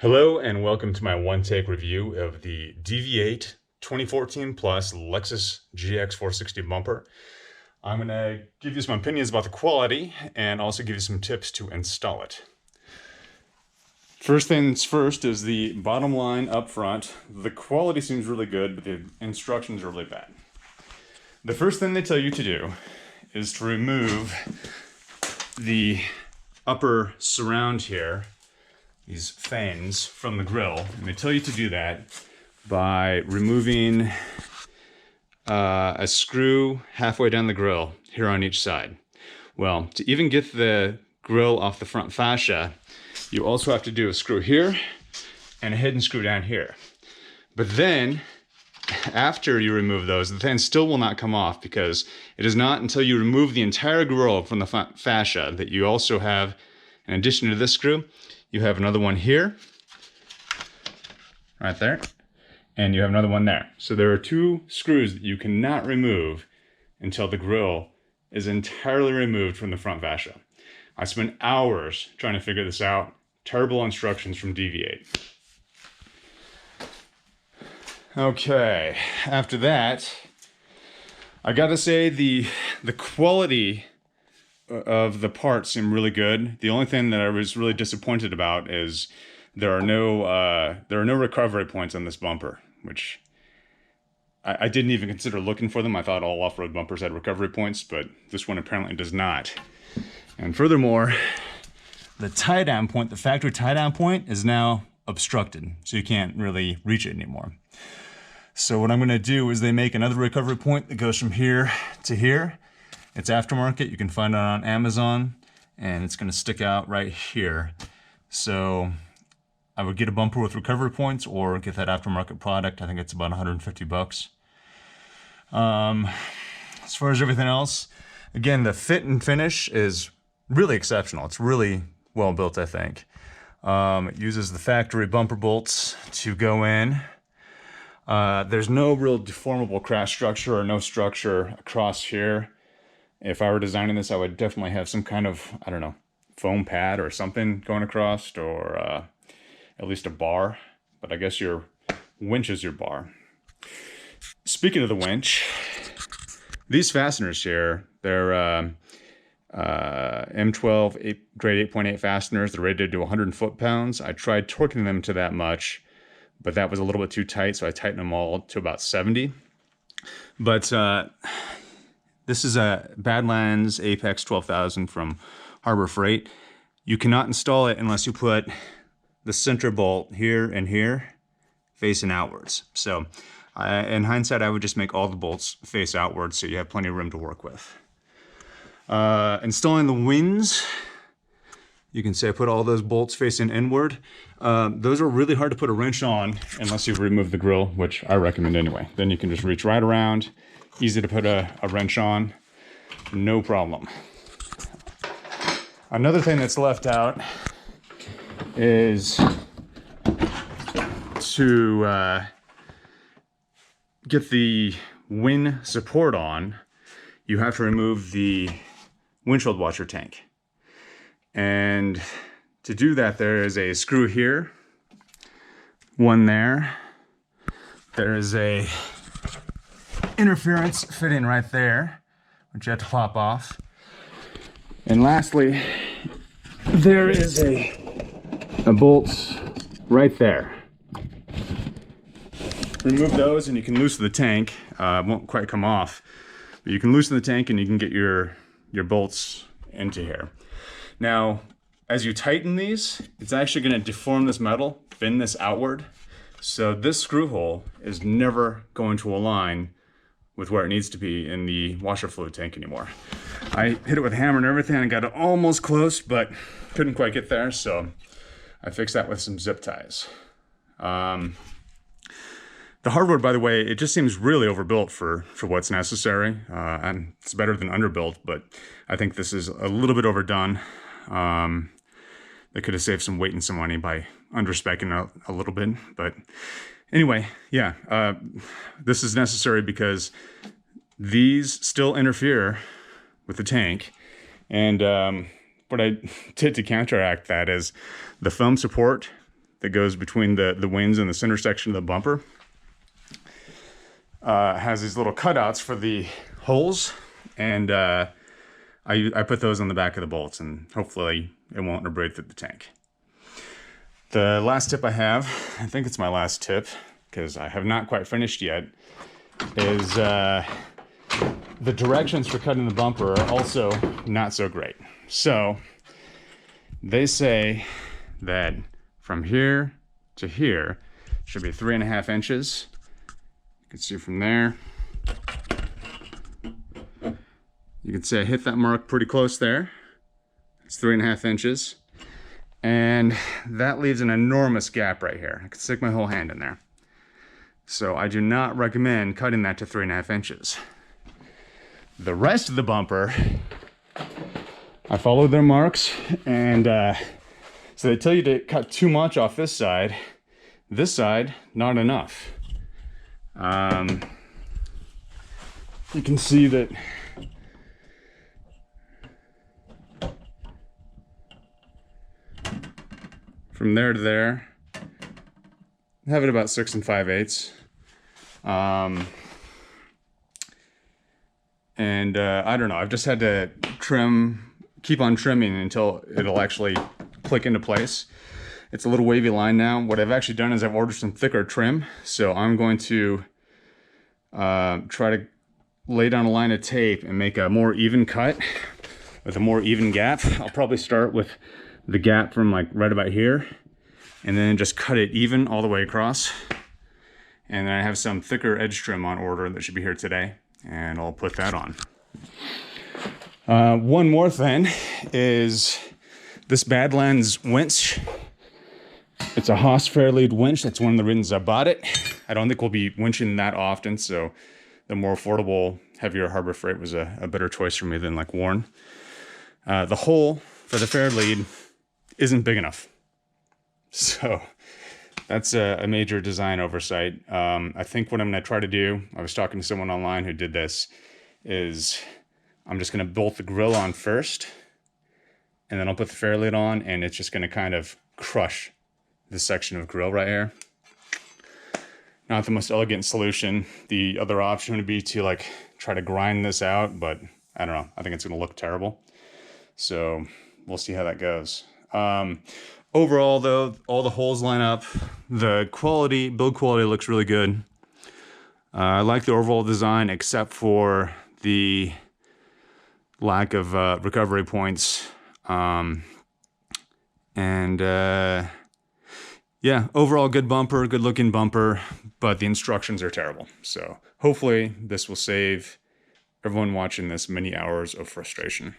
Hello and welcome to my one-take review of the DV8 2014 Plus Lexus GX460 bumper. I'm going to give you some opinions about the quality and also give you some tips to install it. First things first is the bottom line up front. The quality seems really good, but the instructions are really bad. The first thing they tell you to do is to remove the upper surround here, these fans from the grill, and they tell you to do that by removing a screw halfway down the grill here on each side. Well, to even get the grill off the front fascia, you also have to do a screw here and a hidden screw down here. But then, after you remove those, the fan still will not come off, because it is not until you remove the entire grill from the fascia that you also have, in addition to this screw, you have another one here, right there, and you have another one there. So there are two screws that you cannot remove until the grill is entirely removed from the front fascia. I spent hours trying to figure this out. Terrible instructions from DV8. Okay, after that, I gotta say the quality of the parts seem really good. The only thing that I was really disappointed about is there are no recovery points on this bumper, which I didn't even consider looking for them. I thought all off-road bumpers had recovery points, but this one apparently does not. And furthermore, the tie-down point, the factory tie-down point, is now obstructed, so you can't really reach it anymore. So what I'm going to do is they make another recovery point that goes from here to here. It's aftermarket. You can find it on Amazon, and it's going to stick out right here. So I would get a bumper with recovery points or get that aftermarket product. I think it's about 150 bucks. As far as everything else, again, the fit and finish is really exceptional. It's really well built, I think. It uses the factory bumper bolts to go in. There's no real deformable crash structure or no structure across here. If I were designing this, I would definitely have some kind of, I don't know, foam pad or something going across, or at least a bar. But I guess your winch is your bar. Speaking of the winch, these fasteners here, they're M12 grade 8.8 fasteners. They're rated to 100 foot-pounds. I tried torquing them to that much, but that was a little bit too tight, so I tightened them all to about 70. But this is a Badlands Apex 12,000 from Harbor Freight. You cannot install it unless you put the center bolt here and here facing outwards. So in hindsight, I would just make all the bolts face outwards so you have plenty of room to work with. Installing the wings, you can say I put all those bolts facing inward. Those are really hard to put a wrench on unless you remove the grill, which I recommend anyway. Then you can just reach right around. Easy to put a wrench on, no problem. Another thing that's left out is to get the wind support on, you have to remove the windshield washer tank. And to do that, there is a screw here, one there. There is a interference fitting right there, which you have to pop off. And lastly, there is a bolt right there. Remove those and you can loosen the tank. It won't quite come off, but you can loosen the tank and you can get your bolts into here. Now, as you tighten these, it's actually going to deform this metal, bend this outward. So this screw hole is never going to align with where it needs to be in the washer fluid tank anymore. I hit it with a hammer and everything and got it almost close, but couldn't quite get there, so I fixed that with some zip ties. The hardwood, by the way, it just seems really overbuilt for what's necessary, and it's better than underbuilt, but I think this is a little bit overdone. They could have saved some weight and some money by under-speccing a little bit, but anyway, yeah, this is necessary because these still interfere with the tank, and what I did to counteract that is the foam support that goes between the wings and the center section of the bumper has these little cutouts for the holes, and I put those on the back of the bolts, and hopefully it won't abrade through the tank. The last tip I have, I think it's my last tip, because I have not quite finished yet, is the directions for cutting the bumper are also not so great. So they say that from here to here should be 3.5 inches. You can see from there. You can see I hit that mark pretty close there. It's 3.5 inches. And that leaves an enormous gap right here. I could stick my whole hand in there. So I do not recommend cutting that to 3.5 inches. The rest of the bumper, I followed their marks, and so they tell you to cut too much off this side, not enough. You can see that from there to there, I have it about 6 5/8. I don't know, I've just had to keep on trimming until it'll actually click into place. It's a little wavy line now. What I've actually done is I've ordered some thicker trim, so I'm going to try to lay down a line of tape and make a more even cut with a more even gap. I'll probably start with the gap from like right about here, and then just cut it even all the way across. And then I have some thicker edge trim on order that should be here today, and I'll put that on. One more thing is this Badlands winch. It's a Haas Fairlead winch. That's one of the reasons I bought it. I don't think we'll be winching that often, so the more affordable, heavier Harbor Freight was a better choice for me than like Warn. The hole for the Fairlead isn't big enough. So that's a major design oversight. I think what I'm gonna try to do, I was talking to someone online who did this, is I'm just gonna bolt the grill on first, and then I'll put the Fairlead on, and it's just gonna kind of crush this section of grill right here. Not the most elegant solution. The other option would be to like try to grind this out, but I don't know, I think it's gonna look terrible. So we'll see how that goes. Overall though, all the holes line up. The build quality looks really good. I like the overall design, except for the lack of recovery points. Yeah, overall good bumper, good looking bumper, but the instructions are terrible. So hopefully this will save everyone watching this many hours of frustration.